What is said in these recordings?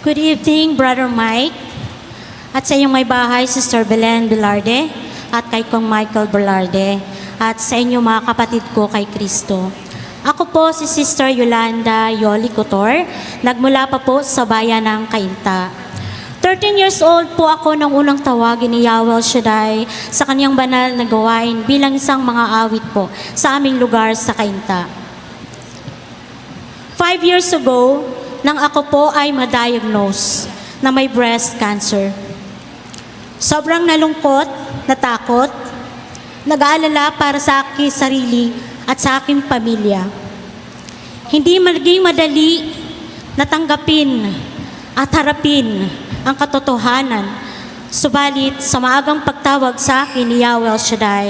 Good evening, Brother Mike, at sa inyong may bahay, Sister Belen Velarde, at kay Kong Michael Velarde, at sa inyong mga kapatid ko kay Kristo. Ako po si Sister Yolanda Yoli Cotor, nagmula pa po sa bayan ng Cainta. 13 years old po ako nang unang tawagin ni Yahweh El Shaddai sa kanyang banal na gawain bilang isang mga awit po sa aming lugar sa Cainta. 5 years ago, nang ako po ay ma-diagnose na may breast cancer. Sobrang nalungkot, natakot, nag-aalala para sa aking sarili at sa aking pamilya. Hindi maging madali natanggapin at harapin ang katotohanan, subalit sa maagang pagtawag sa akin ni Yahweh El Shaddai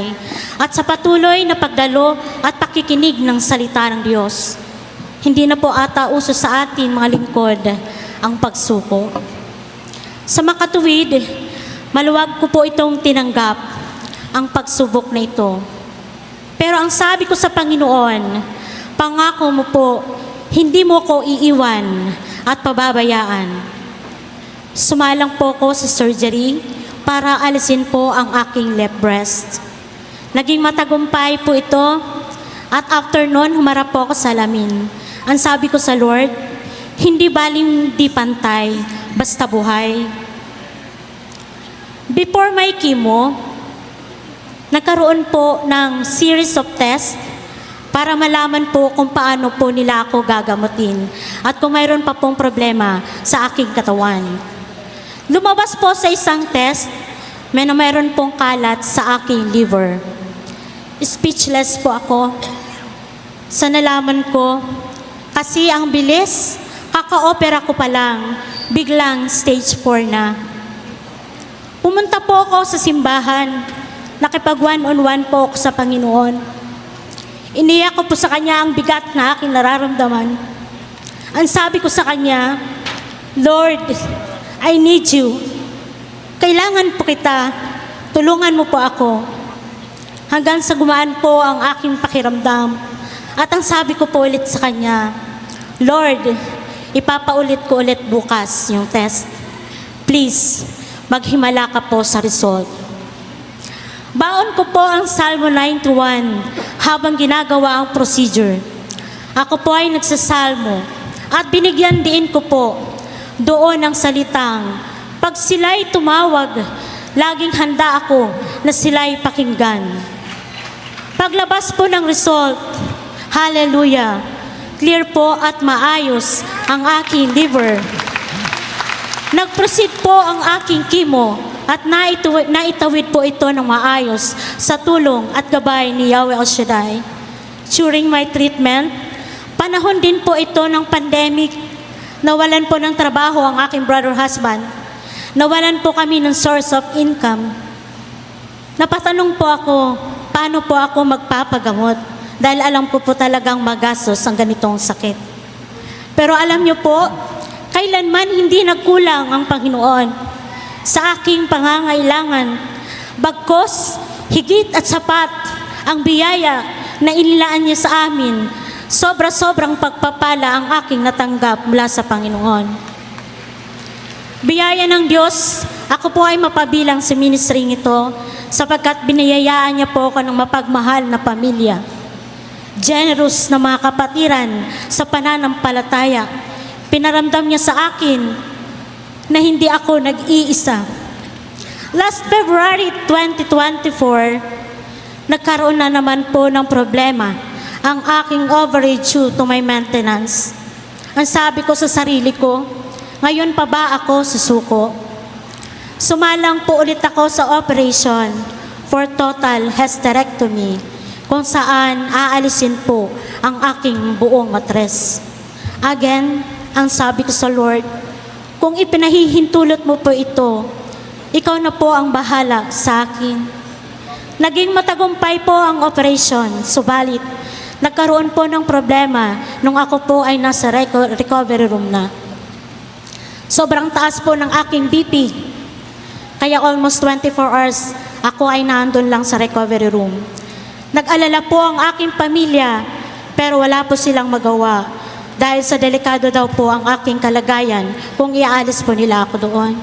at sa patuloy na pagdalo at pakikinig ng salita ng Diyos, hindi na po ata uso sa atin mga lingkod ang pagsuko. Sa makatuwid, maluwag ko po itong tinanggap ang pagsubok na ito. Pero ang sabi ko sa Panginoon, pangako mo po, hindi mo ko iiwan at pababayaan. Sumalang po ko sa surgery para alisin po ang aking left breast. Naging matagumpay po ito at after nun, humarap po ako sa salamin. Ang sabi ko sa Lord, hindi baling di pantay, basta buhay. Before my chemo, nagkaroon po ng series of tests para malaman po kung paano po nila ako gagamutin at kung mayroon pa pong problema sa aking katawan. Lumabas po sa isang test, mayroon pong kalat sa aking liver. Speechless po ako sa nalaman ko kasi ang bilis, kaka-opera ko pa lang, biglang stage 4 na. Pumunta po ako sa simbahan, nakipag one-on-one po ako sa Panginoon. Iniyak ko po sa Kanya ang bigat na aking nararamdaman. Ang sabi ko sa Kanya, Lord, I need you. Kailangan po kita. Tulungan mo po ako. Hanggang sa gumaan po ang aking pakiramdam. At ang sabi ko po ulit sa Kanya, Lord, ipapaulit ko ulit bukas yung test. Please, maghimala ka po sa result. Baon ko po ang Salmo 91 habang ginagawa ang procedure. Ako po ay nagsasalmo at binigyan din ko po doon ang salitang, pag sila'y tumawag, laging handa ako na sila'y pakinggan. Paglabas po ng result, hallelujah, clear po at maayos ang aking liver. Nag-proceed po ang aking chemo at naitawid po ito ng maayos sa tulong at gabay ni Yahweh El Shaddai. During my treatment, panahon din po ito ng pandemic. Nawalan po ng trabaho ang aking brother husband. Nawalan po kami ng source of income. Napatanong po ako, paano po ako magpapagamot? Dahil alam ko po talagang magastos ang ganitong sakit. Pero alam niyo po, kailanman hindi nagkulang ang Panginoon sa aking pangangailangan. Bagkus, higit at sapat ang biyaya na inilaan niya sa amin. Sobra-sobrang pagpapala ang aking natanggap mula sa Panginoon. Biyaya ng Diyos, ako po ay mapabilang sa ministering ito sapagkat biniyayaan niya po ako ng mapagmahal na pamilya. Generous na mga kapatiran sa pananampalataya. Pinaramdam niya sa akin na hindi ako nag-iisa. Last February 2024, nagkaroon na naman po ng problema ang aking ovary due to my maintenance. Ang sabi ko sa sarili ko, ngayon pa ba ako susuko? Sumalang po ulit ako sa operation for total hysterectomy kung saan aalisin po ang aking buong matres. Again, ang sabi ko sa Lord, kung ipinahihintulot mo po ito, ikaw na po ang bahala sa akin. Naging matagumpay po ang operation, subalit nagkaroon po ng problema nung ako po ay nasa recovery room na. Sobrang taas po ng aking BP, kaya almost 24 hours ako ay nandun lang sa recovery room. Nag-alala po ang aking pamilya, pero wala po silang magawa. Dahil sa delikado daw po ang aking kalagayan kung iaalis po nila ako doon.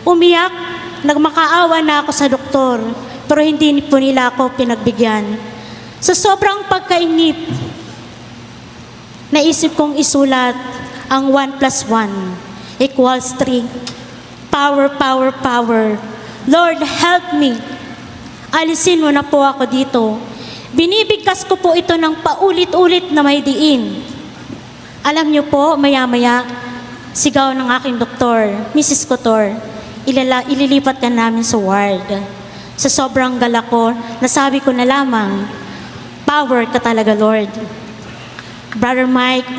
Umiyak, nagmakaawa na ako sa doktor, pero hindi po nila ako pinagbigyan. Sa sobrang pagkainip, naisip kong isulat ang 1 + 1 = 3. Power, power, power. Lord, help me. Alisin mo na po ako dito. Binibigkas ko po ito ng paulit-ulit na may diin. Alam niyo po, maya-maya, sigaw ng aking doktor, Mrs. Cotor, ililipat ka namin sa ward. Sa sobrang galak ko, nasabi ko na lamang, power ka talaga, Lord. Brother Mike,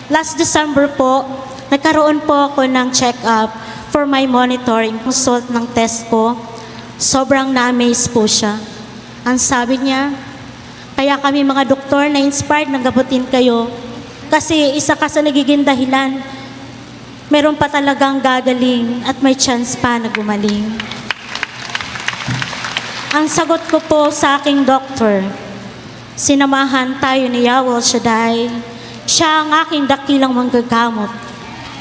last December po, nagkaroon po ako ng check-up for my monitoring result ng test ko. Sobrang na-amaze po siya. Ang sabi niya, kaya kami mga doktor na inspired na gamutin kayo kasi isa ka sa nagiging dahilan. Meron pa talagang gagaling at may chance pa na gumaling. Ang sagot ko po sa aking doktor, sinamahan tayo ni Yahweh Shaddai. Siya ang aking dakilang manggagamot.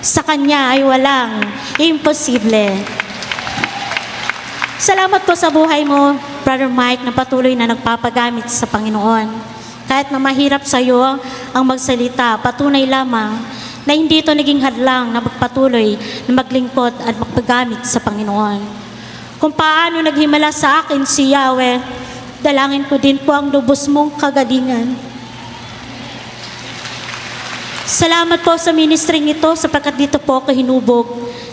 Sa Kanya ay walang imposible. Salamat po sa buhay mo, Brother Mike, na patuloy na nagpapagamit sa Panginoon. Kahit na mahirap sa iyo ang magsalita, patunay lamang na hindi ito naging hadlang na magpatuloy na maglingkod at magpagamit sa Panginoon. Kung paano naghimala sa akin si Yahweh, dalangin ko din po ang lubos mong kagalingan. Salamat po sa ministering ito sapagkat dito po ako hinubog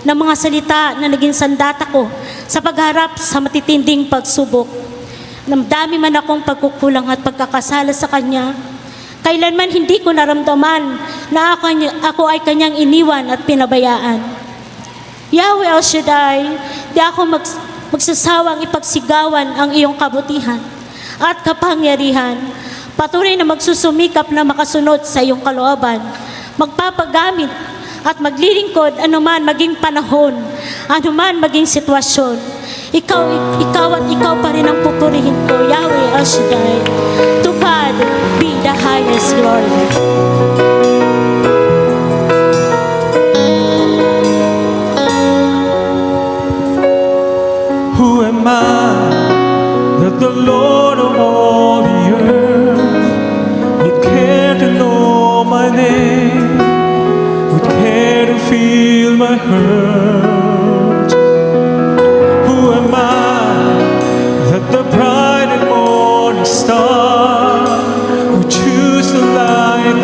ng mga salita na naging sandata ko sa pagharap sa matitinding pagsubok. Namdami man akong pagkukulang at pagkakasala sa Kanya, kailanman hindi ko naramdaman na ako ay Kanyang iniwan at pinabayaan. Yahweh El Shaddai, di ako magsasawang ipagsigawan ang iyong kabutihan at kapangyarihan. Patuloy na magsusumikap na makasunod sa iyong kalooban, magpapagamit at maglilingkod anuman maging panahon, anuman maging sitwasyon. Ikaw at ikaw pa rin ang pupurihin ko, Yahweh El Shaddai. To God be the highest glory. Who am I that the Lord of all the earth would care to know my name, would care to feel my hurt? Who am I that the bright and morning star would choose the light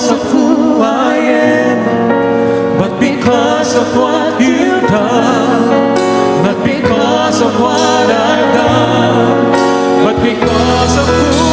because of who I am, but because of what you've done. Not because of what I've done, but because of who